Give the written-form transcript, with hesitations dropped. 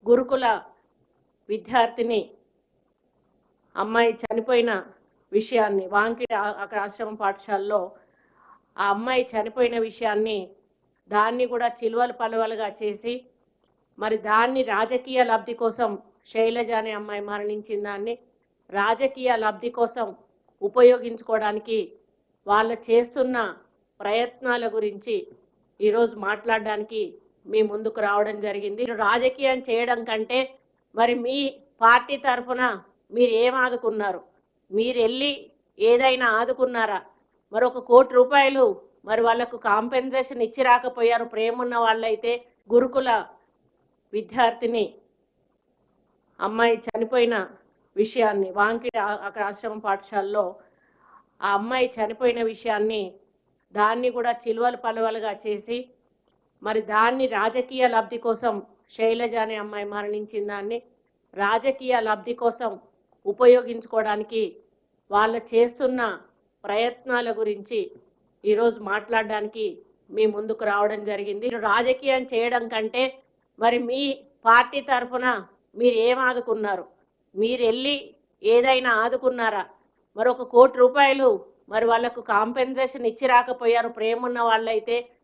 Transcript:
గురుకుల విద్యార్థిని అమ్మాయి చనిపోయిన విషయాన్ని వాంకిడి అక్కడ ఆశ్రమ పాఠశాలలో ఆ అమ్మాయి చనిపోయిన విషయాన్ని దాన్ని కూడా చిలువలు పలువలుగా చేసి మరి దాన్ని రాజకీయ లబ్ధి కోసం శైలజ అనే అమ్మాయి మరణించిన దాన్ని రాజకీయ లబ్ధి కోసం ఉపయోగించుకోవడానికి వాళ్ళు చేస్తున్న ప్రయత్నాల గురించి ఈరోజు మాట్లాడడానికి మీ ముందుకు రావడం జరిగింది. రాజకీయం చేయడం కంటే మరి మీ పార్టీ తరఫున మీరు ఏం ఆదుకున్నారు? మీరు వెళ్ళి ఏదైనా ఆదుకున్నారా? మరి ₹1 కోటి మరి వాళ్ళకు కాంపెన్సేషన్ ఇచ్చి రాకపోయారు. ప్రేమున్న వాళ్ళైతే గురుకుల విద్యార్థిని అమ్మాయి చనిపోయిన విషయాన్ని వాంకిడి అక్కడ ఆశ్రమ పాఠశాలలో ఆ అమ్మాయి చనిపోయిన విషయాన్ని దాన్ని కూడా చిలువలు పలువలుగా చేసి మరి దాన్ని రాజకీయ లబ్ధి కోసం శైలజ అనే అమ్మాయి మరణించిన దాన్ని రాజకీయ లబ్ధి కోసం ఉపయోగించుకోవడానికి వాళ్ళు చేస్తున్న ప్రయత్నాల గురించి ఈరోజు మాట్లాడడానికి మీ ముందుకు రావడం జరిగింది. రాజకీయం చేయడం కంటే మరి మీ పార్టీ తరఫున మీరు ఏం ఆదుకున్నారు? మీరు వెళ్ళి ఏదైనా ఆదుకున్నారా? మరి ₹1 కోటి మరి వాళ్ళకు కాంపెన్సేషన్ ఇచ్చి రాకపోయారు. ప్రేమున్న వాళ్ళైతే